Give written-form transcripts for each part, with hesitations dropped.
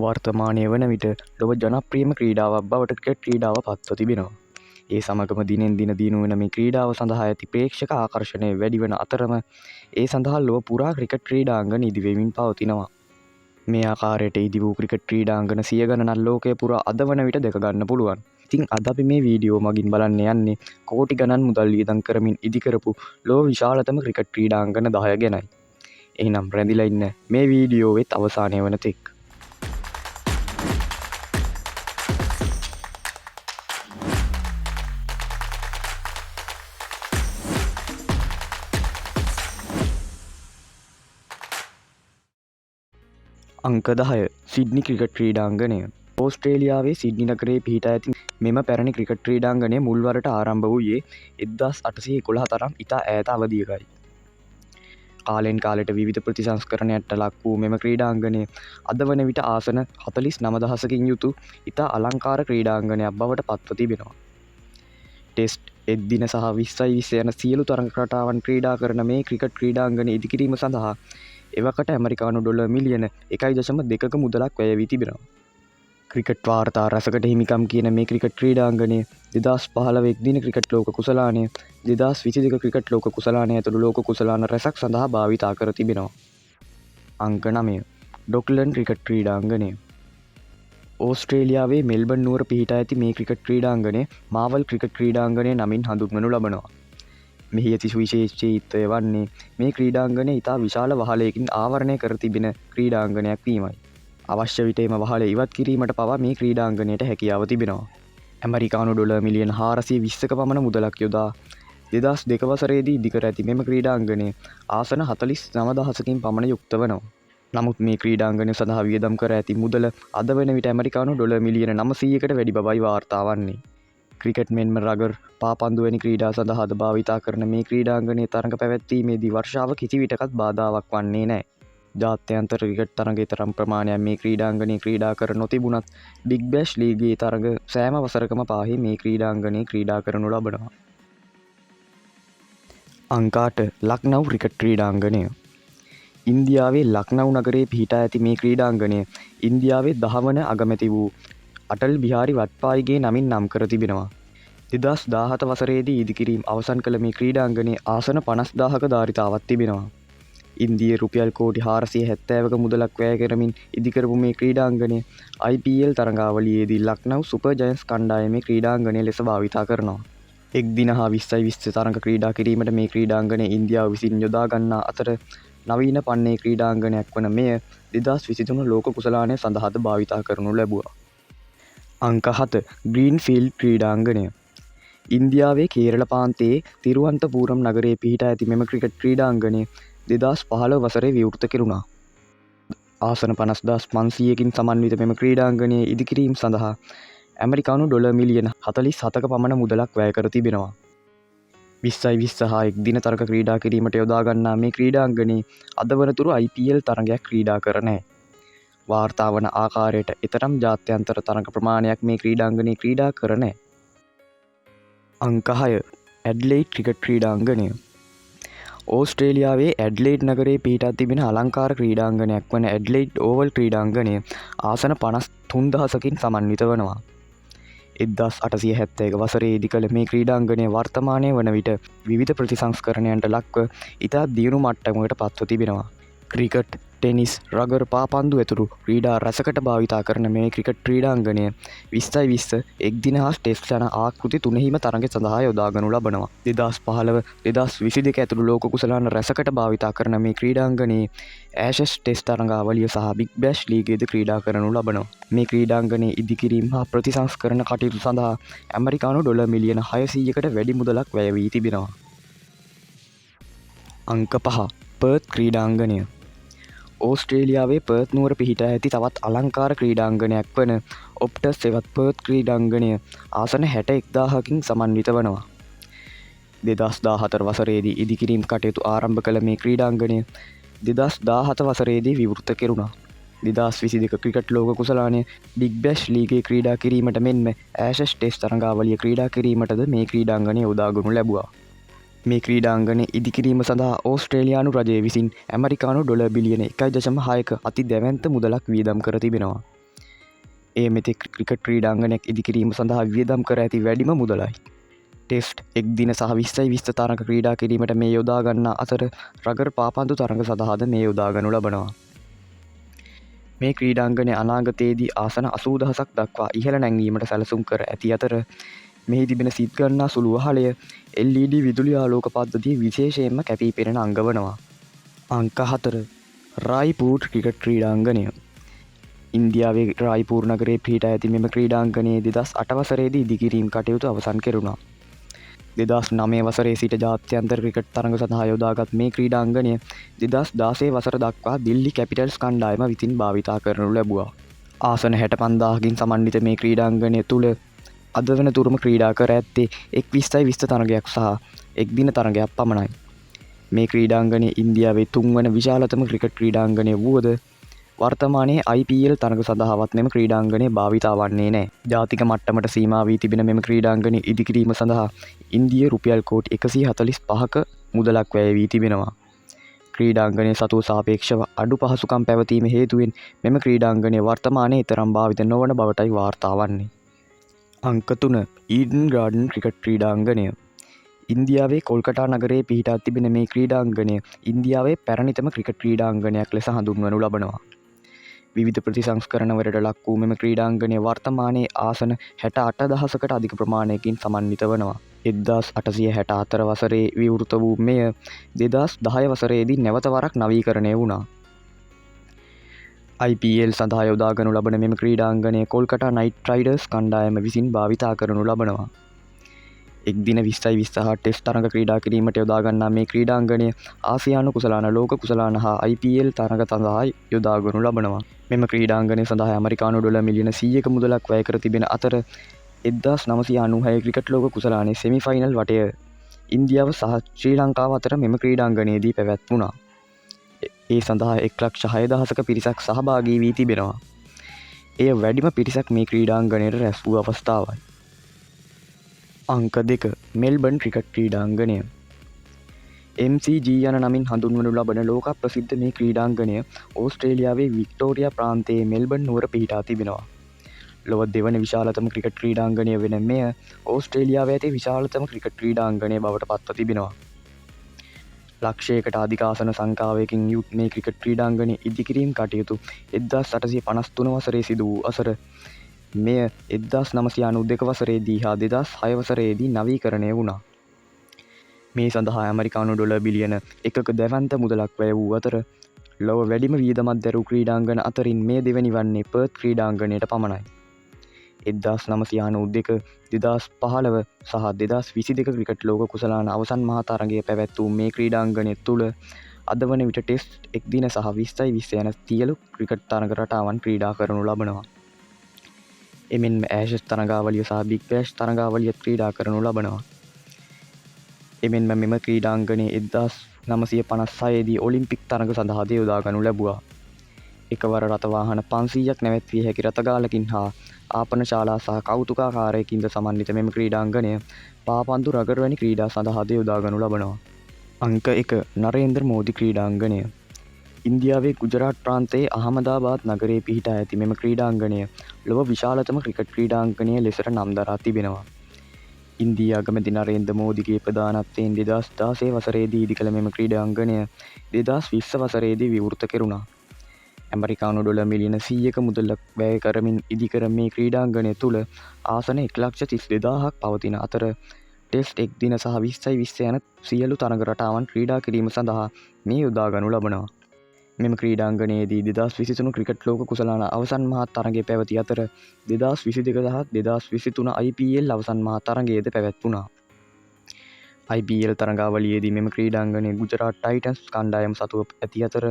වර්තමානය වන විට ලොව ජනප්‍රියම ක්‍රීඩාවක් බවට ක්‍රිකට් ක්‍රීඩාව පත්ව තිබෙනවා. ඒ සමගම දිනෙන් දින දියුණු වන මේ ක්‍රීඩාව සඳහා ඇති ප්‍රේක්ෂක ආකර්ෂණය වැඩි වන අතරම ඒ සඳහා ලොව පුරා ක්‍රිකට් ක්‍රීඩාංගන ඉදිවෙමින් පවතිනවා. මේ ආකාරයට ඉදි වූ ක්‍රිකට් ක්‍රීඩාංගන සිය ගණනක් ලෝකය පුරා අද වන විට දැක ගන්න පුළුවන්. ඉතින් අද අපි මේ වීඩියෝ මගින් බලන්න යන්නේ කෝටි ගණන් මුදල් වියදම් කරමින් ඉදිකරපු ලොව විශාලතම ක්‍රිකට් ක්‍රීඩාංගන 10 ගැනයි. එහෙනම් රැඳිලා ඉන්න මේ වීඩියෝවෙත් අවසානය වන තෙක්. අංක 10 සිඩ්නි ක්‍රිකට් ක්‍රීඩාංගණය. ඕස්ට්‍රේලියාවේ සිඩ්නි නගරයේ පිහිටා ඇති මෙම පැරණි ක්‍රිකට් ක්‍රීඩාංගණය මුල්වරට ආරම්භ වූයේ 1811 තරම් ඉතා ඈත අවධියකයි. කාලෙන් කාලෙට විවිධ ප්‍රතිසංස්කරණයන්ට ලක් වූ මෙම ක්‍රීඩාංගණය අද වන විට ආසන 49,000කින් යුතු ඉතා අලංකාර ක්‍රීඩාංගණයක් බවට පත්ව තිබෙනවා. ටෙස්ට්, එක්දින සහ 20/20 යන සියලු තරඟ රටාවන් ක්‍රීඩා කරන මේ ක්‍රිකට් ක්‍රීඩාංගණය ඉදිකිරීම සඳහා එවකට ඇමරිකානු ඩොලර් මිලියන 1.2ක මුදලක් වැය වී තිබෙනවා. ක්‍රිකට් වාර්තා රසකට හිමිකම් කියන මේ ක්‍රිකට් ක්‍රීඩාංගණය 2015 එක්දින ක්‍රිකට් ලෝක කුසලානය, 2022 ක්‍රිකට් ලෝක කුසලානය ඇතුළු ලෝක කුසලාන රැසක් සඳහා භාවිතා කර තිබෙනවා. අංක 9 ඩොක්ලන්ඩ් ක්‍රිකට් ක්‍රීඩාංගණය. ඕස්ට්‍රේලියාවේ මෙල්බන් නුවර පිහිටා ඇති මේ ක්‍රිකට් ක්‍රීඩාංගණය මාවල් ක්‍රිකට් ක්‍රීඩාංගණය නමින් හඳුන්වනු ලබනවා. මෙහි ඇති සුවිශේෂීත්වය වන්නේ මේ ක්‍රීඩාංගණය ඉතා විශාල වහලයකින් ආවරණය කර තිබෙන ක්‍රීඩාංගණයක් වීමයි. අවශ්‍ය විට එම වහල ඉවත් කිරීමට පවා මේ ක්‍රීඩාංගණයට හැකියාව තිබෙනවා. ඇමරිකානු ඩොලර් මිලියන 420ක පමණ මුදලක් යොදා 2002 වසරේදී ඉදිකර ඇති මෙම ක්‍රීඩාංගණය ආසන 49,000කින් පමණ යුක්ත වනවා. නමුත් මේ ක්‍රීඩාංගණය සඳහා වියදම් කර ඇති මුදල අද වන විට ඇමරිකානු ඩොලර් මිලියන 900කට වැඩි බවයි වාර්තා වන්නේ. ක්‍රිකට් මෙන්ම රගර්, පාපන්දු වැනි ක්‍රීඩා සඳහාද භාවිතා කරන මේ ක්‍රීඩාංගණයේ තරඟ පැවැත්වීමේදී වර්ෂාව කිසි විටකත් බාධාවක් වන්නේ නැහැ. ජාත්‍යන්තර ක්‍රිකට් තරඟයේ තරම් ප්‍රමාණයක් මේ ක්‍රීඩාංගණයේ ක්‍රීඩා කර නොතිබුණත් බිග් බෑෂ් ලීගයේ තරඟ සෑම වසරකම පාහේ මේ ක්‍රීඩාංගණයේ ක්‍රීඩා කරනු ලබනවා. අංක 8 ලක්නව් ක්‍රිකට් ක්‍රීඩාංගණය. ඉන්දියාවේ ලක්නව් නගරයේ පිහිටා ඇති මේ ක්‍රීඩාංගණය ඉන්දියාවේ 10 වන අගමැති වූ අටල් බිහාරි වත්පායිගේ නමින් නම් කර තිබෙනවා. 2017 වසරේදී ඉදිකිරීම අවසන් කළ මේ ක්‍රීඩාංගණයේ ආසන 50,000ක ධාරිතාවක් තිබෙනවා. ඉන්දිය රුපියල් කෝටි 470ක මුදලක් වැය කරමින් ඉදිකරපු මේ ක්‍රීඩාංගණය IPL තරඟාවලියේදී ලක්නව් සුපර් ජයන්ට්ස් කණ්ඩායමේ ක්‍රීඩාංගණය ලෙස භාවිතා කරනවා. එක්දින හා 20/20 තරඟ ක්‍රීඩා කිරීමට මේ ක්‍රීඩාංගණය ඉන්දියාව විසින් යොදා ගන්නා අතර නවීන පන්නේ ක්‍රීඩාංගණයක් වන මෙය 2023 ලෝක කුසලානය සඳහාද භාවිතා කරනු ලැබුවා. අංක 7 ග්‍රීන්ෆීල්ඩ් ක්‍රීඩාංගණය. ඉන්දියාවේ කේරළ ප්‍රාන්තයේ තිරුවන්තපුරම් නගරයේ පිහිටා ඇති මෙම ක්‍රිකට් ක්‍රීඩාංගණය 2015 වසරේ විවෘත කෙරුණා. ආසන 50,500කින් සමන්විත මෙම ක්‍රීඩාංගණය ඉදිකිරීම සඳහා ඇමරිකානු ඩොලර් මිලියන 47ක පමණ මුදලක් වැය කර තිබෙනවා. 20/20 හා එක්දින තරඟ ක්‍රීඩා කිරීමට යොදා ගන්නා මේ ක්‍රීඩාංගණයේ අද වනතුරු IPL තරඟයක් ක්‍රීඩා කර නැහැ. වාර්තා වන ආකාරයට එතරම් ජාත්‍යන්තර තරඟ ප්‍රමාණයක් මේ ක්‍රීඩාංගණයේ ක්‍රීඩා කර නැහැ. අංක 6 ඇඩ්ලෙයිඩ් ක්‍රිකට් ක්‍රීඩාංගණය. ඕස්ට්‍රේලියාවේ ඇඩ්ලෙයිඩ් නගරයේ පිහිටා තිබෙන අලංකාර ක්‍රීඩාංගණයක් වන ඇඩ්ලෙයිඩ් ඕවල් ක්‍රීඩාංගණය ආසන 53,000කින් සමන්විත වනවා. 1871 වසරේදී කළ මේ ක්‍රීඩාංගණය වර්තමානය වන විට විවිධ ප්‍රතිසංස්කරණයන්ට ලක්ව ඉතා දියුණු මට්ටමකට පත්ව තිබෙනවා. ක්‍රිකට්, ටෙනිස්, රගර්, පාපන්දු ඇතුළු ක්‍රීඩා රැසකට භාවිතා කරන මේ ක්‍රිකට් ක්‍රීඩාංගණය 20/20 එක්දින හා ටෙස්ට් යන ආකෘති තුනෙහිම තරඟ සඳහා යොදාගනු ලබනවා. 2015 2022 ඇතුළු ලෝක කුසලාන රැසකට භාවිතා කරන මේ ක්‍රීඩාංගණයේ ඇෂස් ටෙස්ට් තරඟාවලිය සහ බිග් බෑෂ් ලීගයේද ක්‍රීඩා කරනු ලබනවා. මේ ක්‍රීඩාංගණයේ ඉදිකිරීම හා ප්‍රතිසංස්කරණ කටයුතු සඳහා ඇමරිකානු ඩොලර් මිලියන 600කට වැඩි මුදලක් වැය වී තිබෙනවා. අංක 5 පර්ත් ක්‍රීඩාංගණය. ඕස්ට්‍රේලියාවේ පර්ත් නුවර පිහිටා ඇති තවත් අලංකාර ක්‍රීඩාංගණයක් වන ඔප්ටස් එවත් පර්ත් ක්‍රීඩාංගණය ආසන 61,000කින් සමන්විත වනවා. 2014 වසරේදී ඉදිකිරීම් කටයුතු ආරම්භ කළ මේ ක්‍රීඩාංගණය 2017 වසරේදී විවෘත කෙරුණා. 2022 ක්‍රිකට් ලෝක කුසලානය බිග් බෑෂ් ලීගයේ ක්‍රීඩා කිරීමට මෙන්ම ඇෂස් ටෙස්ට් තරඟාවලිය ක්‍රීඩා කිරීමටද මේ ක්‍රීඩාංගණය යොදාගනු ලැබුවා. මේ ක්‍රීඩාංගණය ඉදිකිරීම සඳහා ඕස්ට්‍රේලියානු රජය විසින් ඇමරිකානු ඩොලර් බිලියන 1.6ක අති දැවැන්ත මුදලක් වියදම් කර තිබෙනවා. ඒ මෙතෙක් ක්‍රිකට් ක්‍රීඩාංගනයක් ඉදිකිරීම සඳහා වියදම් කර ඇති වැඩිම මුදලයි. ටෙස්ට් එක් දින සහ 20 තරඟ ක්‍රීඩා කිරීමට මේ යොදා ගන්නා අතර රගර් පාපන්දු තරඟ සඳහාද මේ යොදා ගනු ලබනවා. මේ ක්‍රීඩාංගනය අනාගතයේදී ආසන 80,000ක් දක්වා ඉහළ නැංවීමට සැලසුම් කර ඇති අතර මෙහි තිබෙන සිත් ගන්නා සුළු වහලය LED විදුලි ආලෝක පද්ධතිය විශේෂයෙන්ම කැපී පෙනෙන අංග වනවා. අංක 4 රායිපූර් ක්‍රිකට් ක්‍රීඩාංගනය. ඉන්දියාවේ රායිපූර් නගරයේ පිහිටා ඇති මෙම ක්‍රීඩාංගනයේ 2008 වසරේදී ඉදිකිරීම් කටයුතු අවසන් කෙරුණා. 2009 වසරේ සිට ජාත්‍යන්තර ක්‍රිකට් තරඟ සඳහා යොදාගත් මේ ක්‍රීඩාංගනය 2016 වසර දක්වා දිල්ලි කැපිටල්ස් කණ්ඩායම විසින් භාවිතා කරනු ලැබුවා. ආසන 65,000කින් සමන්විත මේ ක්‍රීඩාංගනය තුළ අද වන තුරුම ක්‍රීඩා කර ඇත්තේ එක් 20 තරගයක් සහ එක් දින තරගයක් පමණයි. මේ ක්‍රීඩාංගනය ඉන්දියාවේ 3 වන විශාලතම ක්‍රිකට් ක්‍රීඩාංගනය වුවද වර්තමානයේ IPL තරඟ සඳහාවත් මෙම ක්‍රීඩාංගනය භාවිතා වන්නේ නැහැ. ජාතික මට්ටමට සීමා වී තිබෙන මෙම ක්‍රීඩාංගනය ඉදිකිරීම සඳහා ඉන්දිය රුපියල් කෝටි 145ක මුදලක් වැය වී තිබෙනවා. ක්‍රීඩාංගනය සතුව සාපේක්ෂව අඩු පහසුකම් පැවතීම හේතුවෙන් මෙම ක්‍රීඩාංගනය වර්තමානයේ තරම් භාවිත නොවන බවටයි වාර්තා වන්නේ. අංක 3 ඊඩන් ගාඩන් ක්‍රිකට් ක්‍රීඩාංගනය. ඉන්දියාවේ කොල්කටා නගරයේ පිහිටා තිබෙන මේ ක්‍රීඩාංගනය ඉන්දියාවේ පැරණිතම ක්‍රිකට් ක්‍රීඩාංගනයක් ලෙස හඳුන්වනු ලබනවා. විවිධ ප්‍රතිසංස්කරණවලට ලක් වූ මෙම ක්‍රීඩාංගනය වර්තමානයේ ආසන 68,000කට අධික ප්‍රමාණයකින් සමන්විත වනවා. 1864 වසරේ විවෘත වූ මෙය 2010 වසරේදී නැවත වරක් නවීකරණය වුණා. IPL සඳහා යොදාගනු ලබන මෙම ක්‍රීඩාංගනය කොල්කටා නයිට් රයිඩර්ස් කණ්ඩායම විසින් භාවිතා කරනු ලබනවා. එක් දින 20 ටෙස්ට් තරඟ ක්‍රීඩා කිරීමට යොදාගන්නා මේ ක්‍රීඩාංගනය ආසියානු කුසලාන ලෝක කුසලාන හා IPL තරඟ සඳහා යොදාගනු ලබනවා. මෙම ක්‍රීඩාංගනය සඳහා ඇමරිකානු ඩොලර් මිලියන 100ක මුදලක් වැය කර තිබෙන අතර 1996 ක්‍රිකට් ලෝක කුසලානයේ සෙමි ෆයිනල් වටය ඉන්දියාව සහ ශ්‍රී ලංකාව අතර මෙම ක්‍රීඩාංගනයේදී පැවැත්වුණා. ඒ සඳහා 1,06,000ක පිරිසක් සහභාගී වී තිබෙනවා. එය වැඩිම පිරිසක් මේ ක්‍රීඩාංගනයට රැස් වූ අවස්ථාවයි. අංක 2 මෙල්බන් ක්‍රිකට් ක්‍රීඩාංගනය. MCG යන නමින් හඳුන්වනු ලබන ලෝක ප්‍රසිද්ධ මේ ක්‍රීඩාංගනය ඕස්ට්‍රේලියාවේ වික්ටෝරියා ප්‍රාන්තයේ මෙල්බන් නුවර පිහිටා තිබෙනවා. ලොව දෙවන විශාලතම ක්‍රිකට් ක්‍රීඩාංගනය වෙන මෙය ඕස්ට්‍රේලියාවේ ඇති විශාලතම ක්‍රිකට් ක්‍රීඩාංගනය බවට පත්ව තිබෙනවා. ලක්ෂයකට අධික ආසන සංඛ්‍යාවකින් යුත් මේ ක්‍රිකට් ක්‍රීඩාංගනය ඉදිකිරීම් කටයුතු 1853 වසරේ සිදු වූ අතර මෙය 1992 වසරේදී හා 2006 වසරේදී නවීකරණය වුණා. මේ සඳහා ඇමරිකානු ඩොලර් බිලියන 1ක දැවැන්ත මුදලක් වැය වූ අතර ලොව වැඩිම වියදමක් දැරූ ක්‍රීඩාංගන අතරින් මේ දෙවැනි වන්නේ පර්ත් ක්‍රීඩාංගනයට පමණයි. 1992, 2015 සහ 2022 ක්‍රිකට් ලෝක කුසලාන අවසන් මහා තරගය පැවැත් වූ මේ ක්‍රීඩාංගනය තුළ අද වන විට ටෙස්ට් එක් දින සහ 20 යන සියලු ක්‍රිකට් තරග රටාවන් ක්‍රීඩා කරනු ලබනවා. එමෙන්ම ඇෂස් තරගාවලිය සහ බිග් බෑෂ් තරගාවලියත් ක්‍රීඩා කරනු ලබනවා. එමෙන්ම මෙම ක්‍රීඩාංගනය 1956 දී ඔලිම්පික් තරග සඳහාද යොදාගනු ලැබුවා. එකවර රථවාහන 500ක් නැවැත්විය හැකි රථගාලකින් හා ආපන ශාලා සහ කෞතුකාකාරයකින්ද සමන්විත මෙම ක්‍රීඩාංගනය පාපන්දු රගර් වැනි ක්‍රීඩා සඳහාද යොදාගනු ලබනවා. අංක 1 නරේන්ද්‍ර මෝදි ක්‍රීඩාංගනය. ඉන්දියාවේ ගුජරාට් ප්‍රාන්තයේ අහමදාබාද් නගරයේ පිහිටා ඇති මෙම ක්‍රීඩාංගනය ලොව විශාලතම ක්‍රිකට් ක්‍රීඩාංගනය ලෙසට නම් දරා තිබෙනවා. ඉන්දියා අගමැති නරේන්ද්‍ර මෝදිගේ ප්‍රධානත්වයෙන් 2016 වසරේදී ඉදි කළ මෙම ක්‍රීඩාංගනය 2020 වසරේදී විවෘත කෙරුණා. ඇමරිකානු ඩොලර් මිලියන 100ක මුදලක් වැය කරමින් ඉදිකර මේ ක්‍රීඩාංගනය තුළ ආසන 1,32,000ක් පවතින අතර ටෙස්ට් එක් දින සහ 20 යන සියලු තරග රටාවන් ක්‍රීඩා කිරීම සඳහා මේ යොදාගනු ලබනවා. මෙම ක්‍රීඩාංගනයේදී 2023 ක්‍රිකට් ලෝක කුසලාන අවසන් මහා තරගය පැවති අතර 2022 සහ 2023 IPL අවසන් මහා තරගයේද පැවැත්වුණා. IPL තරගාවලියේදී මෙම ක්‍රීඩාංගනය ගුජරාට් ටයිටන්ස් කණ්ඩායම සතුව ඇති අතර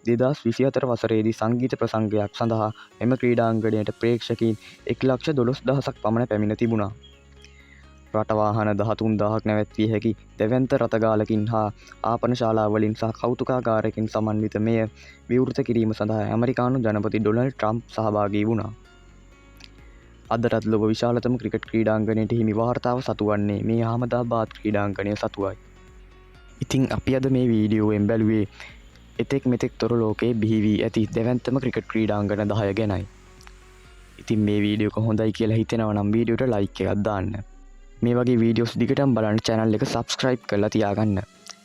2024 වසරේදී සංගීත ප්‍රසංගයක් සඳහා මෙම ක්‍රීඩාංගනයට ප්‍රේක්ෂකයින් 1,12,000ක් පමණ පැමිණ තිබුණා. රටවාහන 13,000ක් නැවැත්විය හැකි දෙවැන්ත රථගාලකින් හා ආපන ශාලාවලින් සහ කෞතුකාගාරයකින් සමන්විත මෙය විවෘත කිරීම සඳහා ඇමරිකානු ජනපති ඩොනල්ඩ් ට්‍රම්ප් සහභාගී වුණා. අදටත් ලොව විශාලතම ක්‍රිකට් ක්‍රීඩාංගනයට හිමි වාර්තාව සතු වන්නේ මේ අහමදාබාද් ක්‍රීඩාංගනය සතුවයි. ඉතින් අපි අද මේ වීඩියෝවෙන් බැලුවේ එතෙක් මෙතෙක් තොර ලෝකයේ බිහි වී ඇති දෙවැන්තම ක්‍රිකට් ක්‍රීඩාංගන 10 ගැනයි. ඉතින් මේ වීඩියෝ එක හොඳයි කියලා හිතෙනවා නම් වීඩියෝට ලයික් එකක් දාන්න. මේ වගේ වීඩියෝස් දිගටම බලන්න channel එක subscribe කරලා තියාගන්න.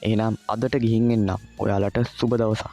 එහෙනම් අදට ගිහින් එන්නම්. ඔයාලට සුබ දවසක්.